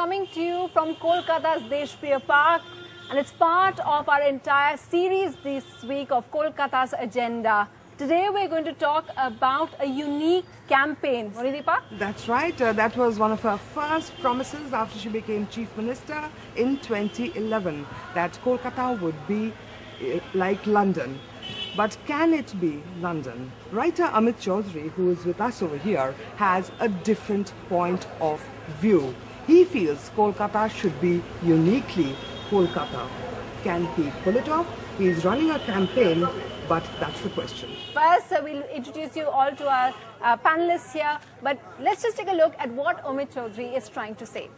coming to you from Kolkata's Deshpriya Park, and it's part of our entire series this week of Kolkata's agenda. Today we're going to talk about a unique campaign. Monideepa? That's right. That was one of her first promises after she became Chief Minister in 2011, that Kolkata would be like London. But can it be London? Writer Amit Chaudhuri, who is with us over here, has a different point of view. He feels Kolkata should be uniquely Kolkata. Can he pull it off? He's running a campaign, but that's the question. First, we'll introduce you all to our panelists here, but let's just take a look at what Amit Chaudhuri is trying to say.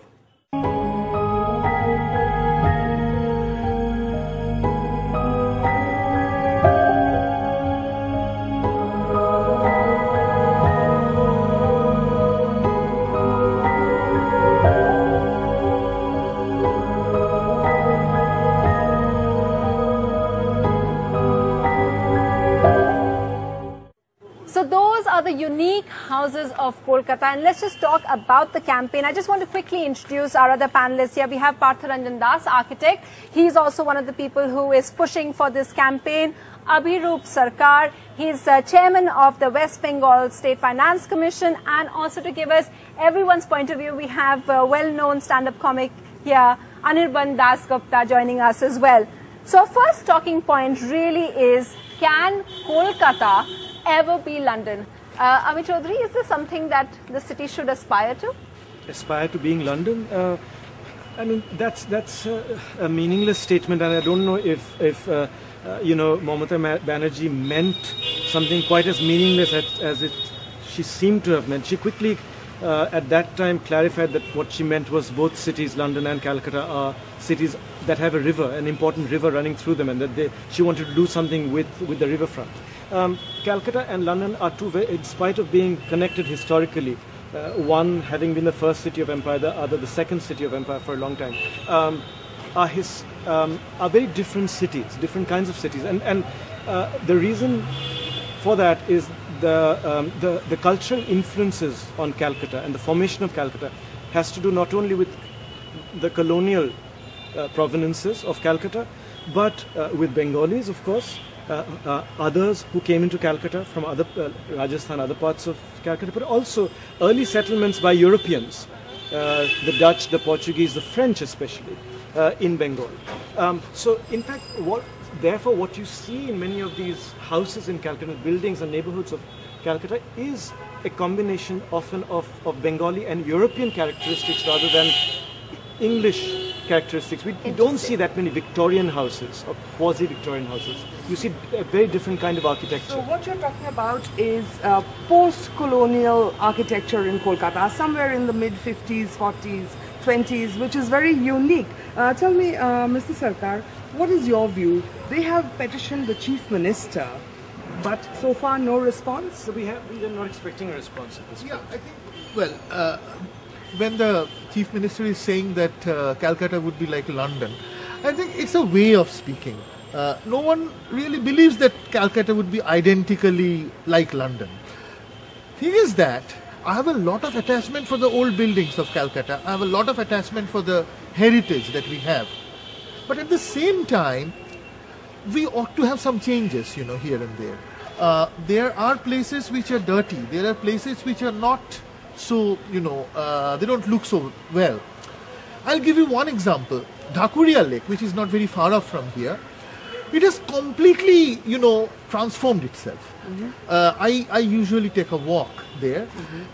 So those are the unique houses of Kolkata, and let's just talk about the campaign. I just want to quickly introduce our other panelists here. We have Partharanjan Das, architect. He's also one of the people who is pushing for this campaign. Abhiroop Sarkar, he's chairman of the West Bengal State Finance Commission, and also to give us everyone's point of view, we have a well-known stand-up comic here, Anirban Das Gupta, joining us as well. So first talking point really is, can Kolkata ever be London? Amit Chaudhuri, is this something that the city should aspire to? Aspire to being London? I mean, that's a meaningless statement, and I don't know if Mamata Banerjee meant something quite as meaningless as she seemed to have meant. She quickly, at that time, clarified that what she meant was both cities, London and Calcutta, are cities that have a river, an important river running through them, and that she wanted to do something with the riverfront. Calcutta and London are two, in spite of being connected historically, one having been the first city of empire, the other the second city of empire for a long time, are very different cities, different kinds of cities, and the reason for that is the cultural influences on Calcutta and the formation of Calcutta has to do not only with the colonial provenances of Calcutta, but with Bengalis, of course, others who came into Calcutta from other Rajasthan, other parts of Calcutta, but also early settlements by Europeans, the Dutch, the Portuguese, the French especially, in Bengal. So in fact, therefore what you see in many of these houses in Calcutta, buildings and neighborhoods of Calcutta, is a combination often of Bengali and European characteristics rather than English characteristics. We don't see that many Victorian houses or quasi-Victorian houses. You see a very different kind of architecture. So what you're talking about is post-colonial architecture in Kolkata, somewhere in the mid-50s, 40s, 20s, which is very unique. Tell me, Mr. Sarkar, what is your view? They have petitioned the Chief Minister, but so far no response? So we are not expecting a response at this point. I think, well, when the Chief Minister is saying that Calcutta would be like London, I think it's a way of speaking. No one really believes that Calcutta would be identically like London. Thing is that I have a lot of attachment for the old buildings of Calcutta. I have a lot of attachment for the heritage that we have. But at the same time, we ought to have some changes, here and there. There are places which are dirty. There are places which are not so, they don't look so well. I'll give you one example. Dhakuria Lake, which is not very far off from here, it has completely, transformed itself. I usually take a walk there,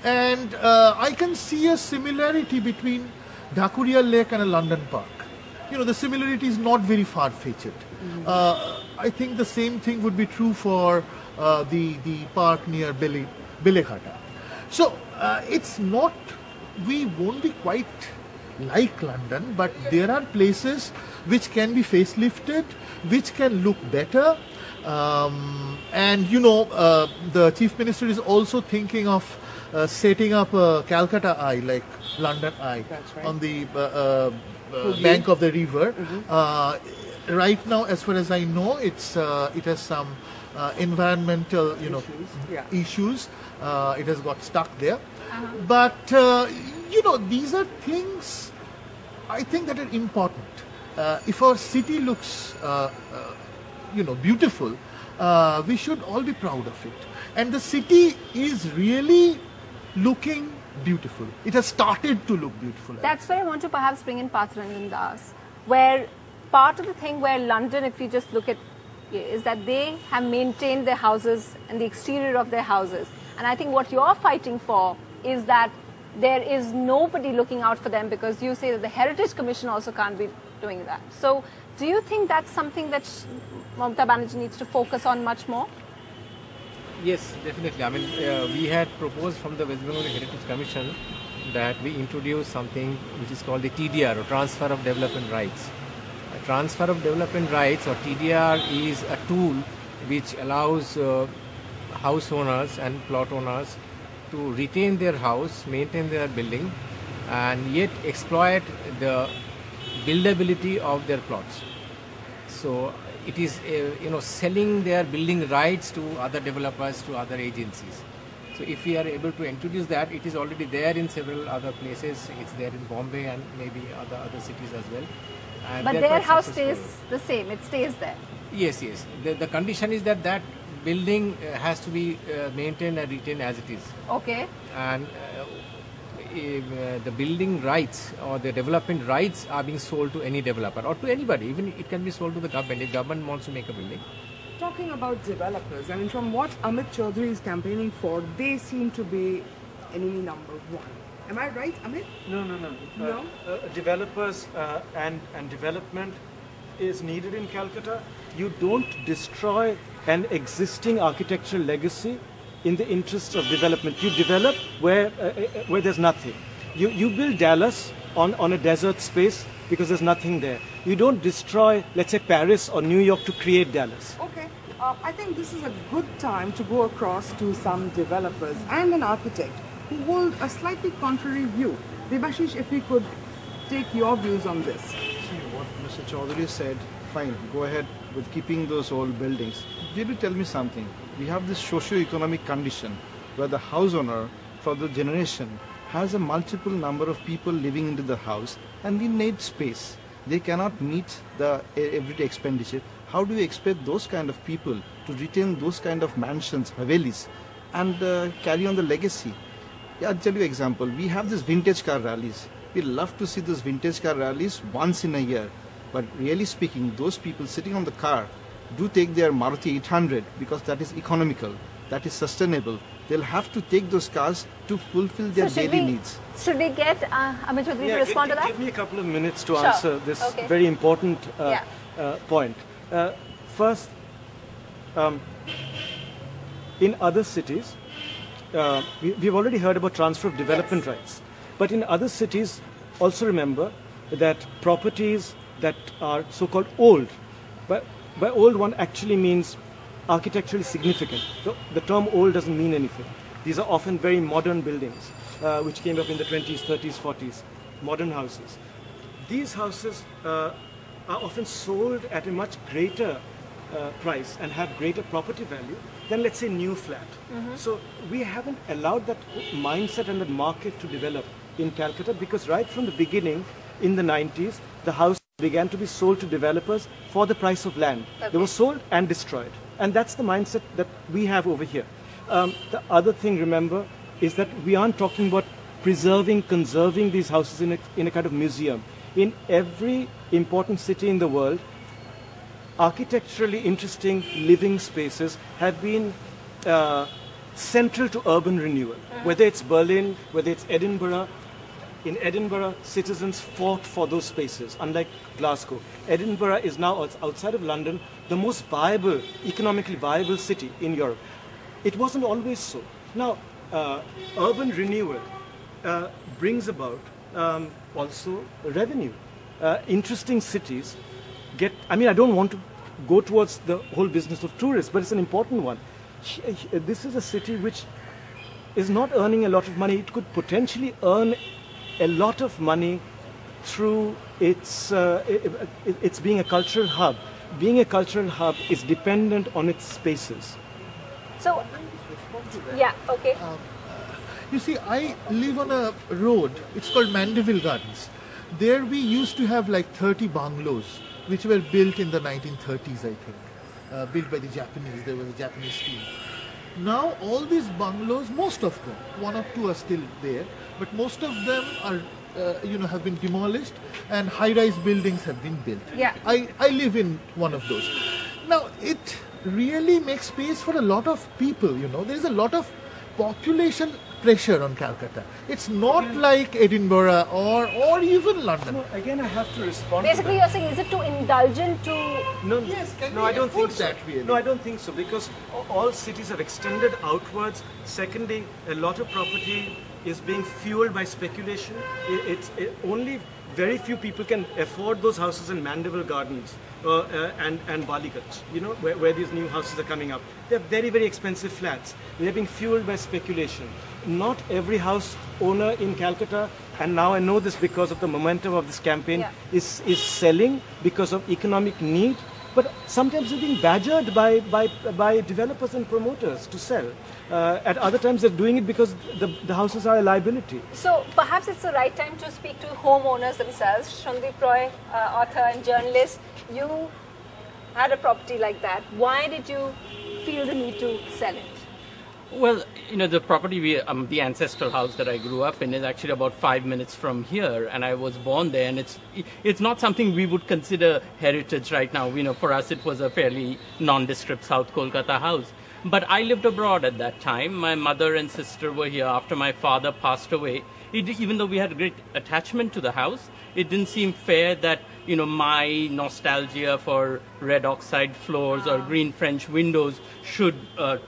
and I can see a similarity between Dhakuria Lake and a London park. The similarity is not very far-fetched. I think the same thing would be true for the park near Beleghata. So it's not, we won't be quite like London, but there are places which can be facelifted, which can look better. And the Chief Minister is also thinking of setting up a Calcutta Eye, like London Eye, on the bank of the river. Right now, as far as I know, it has some environmental, issues. It has got stuck there. But these are things I think that is important. If our city looks, beautiful, we should all be proud of it. And the city is really looking beautiful. It has started to look beautiful. That's where I want to perhaps bring in Partha Ranjan Das, where part of the thing where London, if you just look at, is that they have maintained their houses and the exterior of their houses. And I think what you're fighting for is that there is nobody looking out for them, because you say that the Heritage Commission also can't be doing that. So do you think that's something that Mamata Banerjee needs to focus on much more? Yes, definitely. I mean, we had proposed from the West Bengal Heritage Commission that we introduce something which is called the TDR, or Transfer of Development Rights. Transfer of Development Rights, or TDR, is a tool which allows house owners and plot owners to retain their house, maintain their building, and yet exploit the buildability of their plots. So it is selling their building rights to other developers, to other agencies. So if we are able to introduce that, it is already there in several other places. It's there in Bombay and maybe other cities as well. And but their house stays the same, it stays there. Yes, yes. The condition is that that building has to be maintained and retained as it is. Okay. And the building rights or the development rights are being sold to any developer or to anybody. Even it can be sold to the government if government wants to make a building. Talking about developers, I mean, from what Amit Chaudhuri is campaigning for, they seem to be enemy number one. Am I right, Amit? No. Developers and development is needed in Calcutta. You don't destroy an existing architectural legacy in the interests of development. You develop where there's nothing. You build Dallas on a desert space because there's nothing there. You don't destroy, let's say, Paris or New York to create Dallas. Okay. I think this is a good time to go across to some developers and an architect who hold a slightly contrary view. Debashish, if we could take your views on this. See, what Mr. Chaudhuri said, fine, go ahead with keeping those old buildings. Did you tell me something? We have this socio-economic condition where the house owner for the generation has a multiple number of people living into the house, and we need space. They cannot meet the everyday expenditure. How do you expect those kind of people to retain those kind of mansions, havelis, and carry on the legacy? Yeah, I'll tell you an example. We have these vintage car rallies. We love to see those vintage car rallies once in a year. But really speaking, those people sitting on the car do take their Maruti 800 because that is economical, that is sustainable. They'll have to take those cars to fulfill their daily needs. Should we get Amit Chaudhuri to respond to that? Give me a couple of minutes to answer this very important point. First, in other cities, we've already heard about transfer of development rights. But in other cities, also remember that properties that are so-called old, by old one actually means architecturally significant. So the term old doesn't mean anything. These are often very modern buildings, which came up in the 20s, 30s, 40s, modern houses. These houses are often sold at a much greater price and have greater property value than, let's say, new flat. So we haven't allowed that mindset and the market to develop in Calcutta, because right from the beginning in the 90s, the house began to be sold to developers for the price of land. They were sold and destroyed. And that's the mindset that we have over here. The other thing, remember, is that we aren't talking about preserving, conserving these houses in a kind of museum. In every important city in the world, architecturally interesting living spaces have been central to urban renewal. Whether it's Berlin, whether it's Edinburgh. In Edinburgh, citizens fought for those spaces, unlike Glasgow. Edinburgh is now, outside of London, the most viable, economically viable city in Europe. It wasn't always so. Now, urban renewal brings about also revenue. Interesting cities get, I don't want to go towards the whole business of tourists, but it's an important one. This is a city which is not earning a lot of money. It could potentially earn a lot of money through its being a cultural hub. Being a cultural hub is dependent on its spaces. So, yeah, okay. You see, I live on a road. It's called Mandeville Gardens. There we used to have like 30 bungalows, which were built in the 1930s, I think, built by the Japanese. There was a Japanese team. Now all these bungalows, most of them, one or two are still there, but most of them are, have been demolished, and high-rise buildings have been built. Yeah. I live in one of those. Now it really makes space for a lot of people. There is a lot of population pressure on Calcutta. It's not like Edinburgh or even London. No, again, I have to respond. Basically, to you're saying, is it too indulgent to? No, Yes, can no, we I don't think afford so. that, really? No, I don't think so, because all cities are extended outwards. Secondly, a lot of property is being fueled by speculation. Only very few people can afford those houses in Mandeville Gardens and Baliganj, where these new houses are coming up. They're very, very expensive flats. They're being fueled by speculation. Not every house owner in Calcutta, and now I know this because of the momentum of this campaign, is selling because of economic need, but sometimes they're being badgered by developers and promoters to sell. At other times they're doing it because the houses are a liability. So perhaps it's the right time to speak to homeowners themselves. Sandeep Roy, author and journalist, you had a property like that. Why did you feel the need to sell it? Well, the property, the ancestral house that I grew up in is actually about 5 minutes from here, and I was born there, and it's not something we would consider heritage right now. For us it was a fairly nondescript South Kolkata house. But I lived abroad at that time. My mother and sister were here after my father passed away. Even though we had a great attachment to the house, it didn't seem fair that, my nostalgia for red oxide floors or green French windows should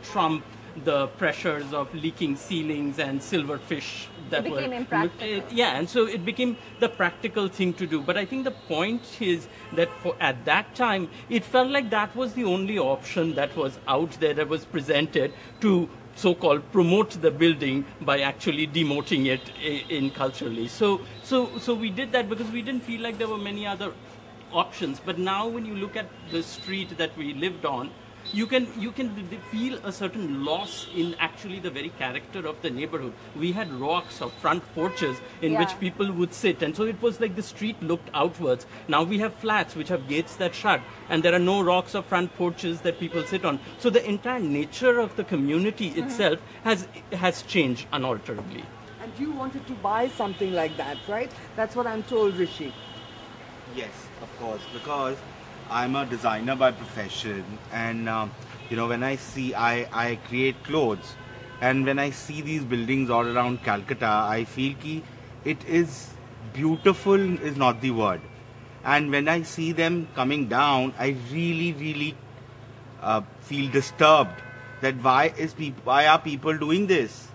trump the pressures of leaking ceilings and silverfish that it became impractical. And so it became the practical thing to do. But I think the point is that at that time, it felt like that was the only option that was out there, that was presented to so-called promote the building by actually demoting it in culturally. So we did that because we didn't feel like there were many other options. But now when you look at the street that we lived on, you can feel a certain loss in actually the very character of the neighborhood. We had rocks or front porches in which people would sit, and so it was like the street looked outwards. Now we have flats which have gates that shut, and there are no rocks or front porches that people sit on. So the entire nature of the community itself has changed unalterably. And you wanted to buy something like that, right? That's what I'm told, Rishi. Yes, of course, because I'm a designer by profession, and when I see, I create clothes, and when I see these buildings all around Calcutta, I feel ki it is beautiful is not the word, and when I see them coming down, I really feel disturbed that why are people doing this?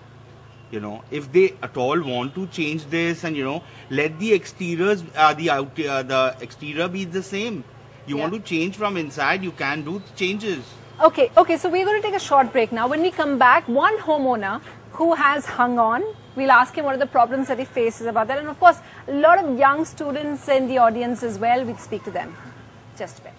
If they at all want to change this, and let the exteriors, the exterior be the same. You want to change from inside, you can do changes. Okay, so we're going to take a short break now. When we come back, one homeowner who has hung on, we'll ask him what are the problems that he faces about that. And of course, a lot of young students in the audience as well, we'll speak to them. Just a bit.